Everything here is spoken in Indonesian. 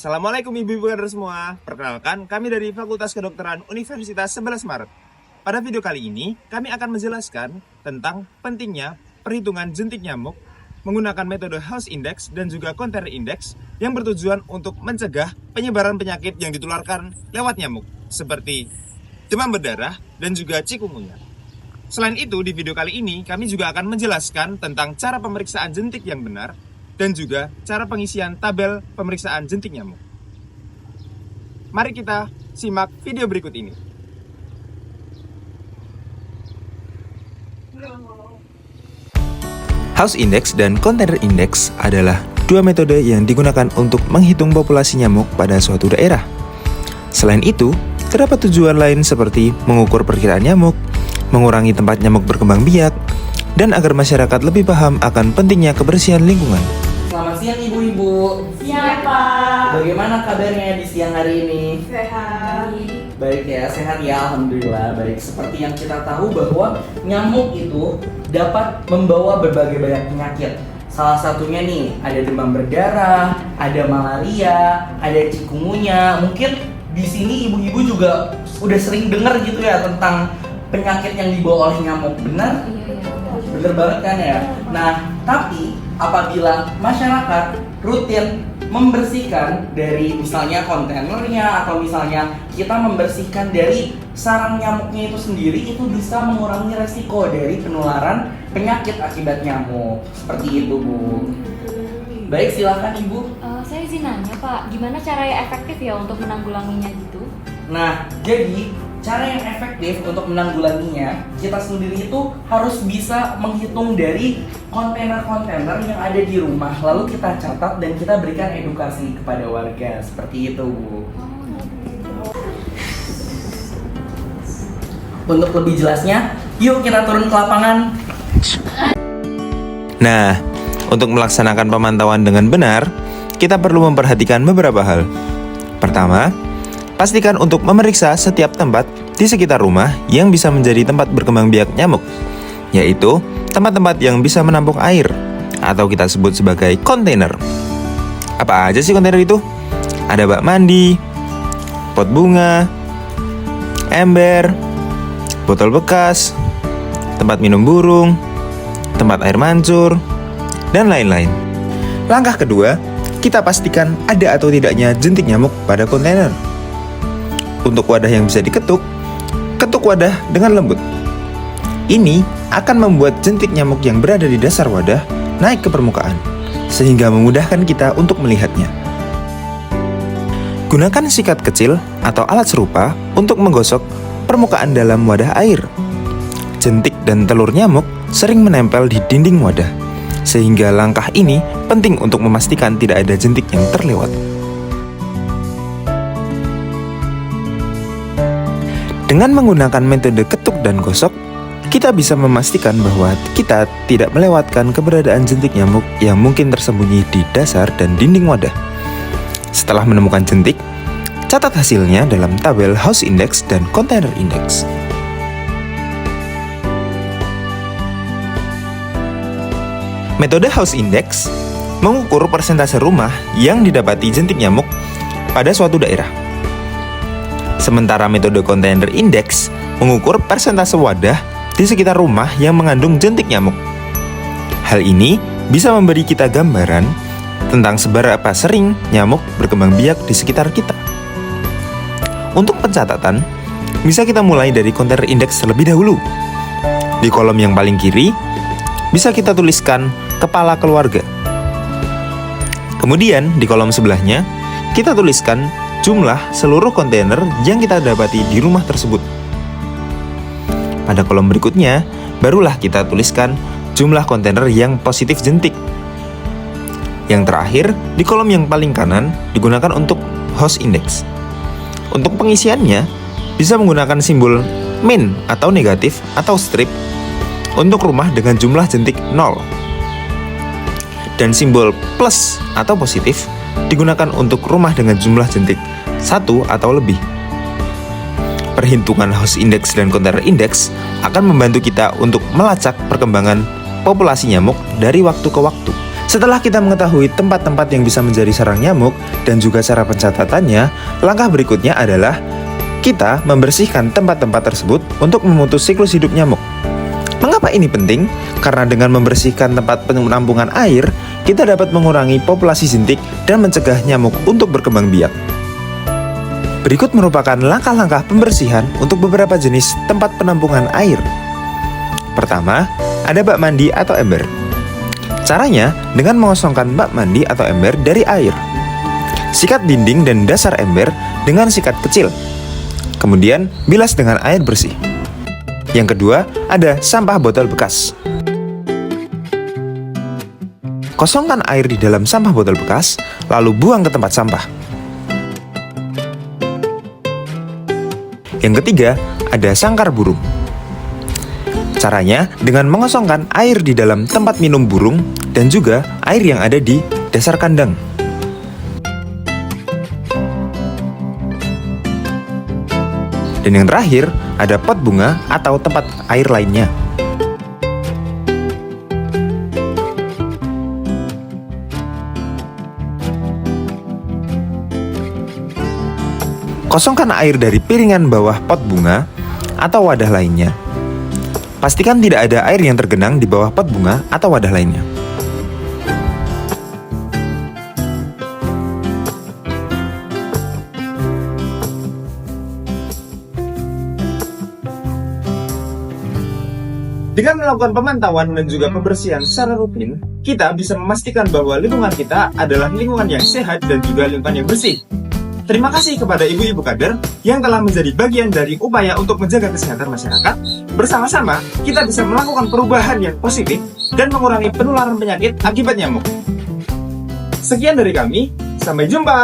Assalamualaikum ibu-ibu kader semua. Perkenalkan, kami dari Fakultas Kedokteran Universitas 11 Maret. Pada video kali ini, kami akan menjelaskan tentang pentingnya perhitungan jentik nyamuk menggunakan metode House Index dan juga Container Index yang bertujuan untuk mencegah penyebaran penyakit yang ditularkan lewat nyamuk seperti demam berdarah dan juga cikungunya. Selain itu, di video kali ini kami juga akan menjelaskan tentang cara pemeriksaan jentik yang benar dan juga cara pengisian tabel pemeriksaan jentik nyamuk. Mari kita simak video berikut ini. House Index dan Container Index adalah dua metode yang digunakan untuk menghitung populasi nyamuk pada suatu daerah. Selain itu, terdapat tujuan lain seperti mengukur perkiraan nyamuk, mengurangi tempat nyamuk berkembang biak, dan agar masyarakat lebih paham akan pentingnya kebersihan lingkungan. Selamat siang ibu-ibu. Siang Pak. Bagaimana kabarnya di siang hari ini? Sehat. Baik ya, sehat ya, alhamdulillah. Baik, seperti yang kita tahu bahwa nyamuk itu dapat membawa berbagai banyak penyakit. Salah satunya nih, ada demam berdarah, ada malaria, ada cikungunya. Mungkin di sini ibu-ibu juga udah sering dengar gitu ya tentang penyakit yang dibawa oleh nyamuk. Benar? Bener banget kan ya? Nah, tapi apabila masyarakat rutin membersihkan dari misalnya kontainernya atau misalnya kita membersihkan dari sarang nyamuknya itu sendiri, itu bisa mengurangi resiko dari penularan penyakit akibat nyamuk. Seperti itu, Bu. Baik, silahkan Ibu. Saya izin nanya Pak, gimana cara yang efektif ya untuk menanggulanginya gitu? Nah, jadi cara yang efektif untuk menanggulanginya, kita sendiri itu harus bisa menghitung dari kontainer-kontainer yang ada di rumah, lalu kita catat dan kita berikan edukasi kepada warga. Seperti itu, Bu. Untuk lebih jelasnya, yuk kita turun ke lapangan. Nah, untuk melaksanakan pemantauan dengan benar, kita perlu memperhatikan beberapa hal. Pertama, pastikan untuk memeriksa setiap tempat di sekitar rumah yang bisa menjadi tempat berkembang biak nyamuk, yaitu tempat-tempat yang bisa menampung air, atau kita sebut sebagai kontainer. Apa aja sih kontainer itu? Ada bak mandi, pot bunga, ember, botol bekas, tempat minum burung, tempat air mancur, dan lain-lain. Langkah kedua, kita pastikan ada atau tidaknya jentik nyamuk pada kontainer. Untuk wadah yang bisa diketuk, ketuk wadah dengan lembut. Ini akan membuat jentik nyamuk yang berada di dasar wadah naik ke permukaan, sehingga memudahkan kita untuk melihatnya. Gunakan sikat kecil atau alat serupa untuk menggosok permukaan dalam wadah air. Jentik dan telur nyamuk sering menempel di dinding wadah, sehingga langkah ini penting untuk memastikan tidak ada jentik yang terlewat. Dengan menggunakan metode ketuk dan gosok, kita bisa memastikan bahwa kita tidak melewatkan keberadaan jentik nyamuk yang mungkin tersembunyi di dasar dan dinding wadah. Setelah menemukan jentik, catat hasilnya dalam tabel House Index dan Container Index. Metode House Index mengukur persentase rumah yang didapati jentik nyamuk pada suatu daerah. Sementara metode Container Index mengukur persentase wadah di sekitar rumah yang mengandung jentik nyamuk. Hal ini bisa memberi kita gambaran tentang seberapa sering nyamuk berkembang biak di sekitar kita. Untuk pencatatan, bisa kita mulai dari Container Index terlebih dahulu. Di kolom yang paling kiri, bisa kita tuliskan kepala keluarga. Kemudian di kolom sebelahnya, kita tuliskan jumlah seluruh kontainer yang kita dapati di rumah tersebut. Pada kolom berikutnya, barulah kita tuliskan jumlah kontainer yang positif jentik. Yang terakhir, di kolom yang paling kanan digunakan untuk House Index. Untuk pengisiannya, bisa menggunakan simbol min atau negatif atau strip untuk rumah dengan jumlah jentik 0. Dan simbol plus atau positif digunakan untuk rumah dengan jumlah jentik 1 atau lebih. Perhitungan House Index dan Container Index akan membantu kita untuk melacak perkembangan populasi nyamuk dari waktu ke waktu, Setelah kita mengetahui tempat-tempat yang bisa menjadi sarang nyamuk dan juga cara pencatatannya, langkah berikutnya adalah kita membersihkan tempat-tempat tersebut untuk memutus siklus hidup nyamuk. Mengapa ini penting? Karena dengan membersihkan tempat penampungan air, kita dapat mengurangi populasi jentik dan mencegah nyamuk untuk berkembang biak. Berikut merupakan langkah-langkah pembersihan untuk beberapa jenis tempat penampungan air. Pertama, ada bak mandi atau ember. Caranya dengan mengosongkan bak mandi atau ember dari air. Sikat dinding dan dasar ember dengan sikat kecil. Kemudian bilas dengan air bersih. Yang kedua, ada sampah botol bekas. Kosongkan air di dalam sampah botol bekas, lalu buang ke tempat sampah. Yang ketiga, ada sangkar burung. Caranya dengan mengosongkan air di dalam tempat minum burung dan juga air yang ada di dasar kandang. Dan yang terakhir, ada pot bunga atau tempat air lainnya. Kosongkan air dari piringan bawah pot bunga atau wadah lainnya. Pastikan tidak ada air yang tergenang di bawah pot bunga atau wadah lainnya. Dengan melakukan pemantauan dan juga pembersihan secara rutin, kita bisa memastikan bahwa lingkungan kita adalah lingkungan yang sehat dan juga lingkungan yang bersih. Terima kasih kepada ibu-ibu kader yang telah menjadi bagian dari upaya untuk menjaga kesehatan masyarakat. Bersama-sama, kita bisa melakukan perubahan yang positif dan mengurangi penularan penyakit akibat nyamuk. Sekian dari kami, sampai jumpa!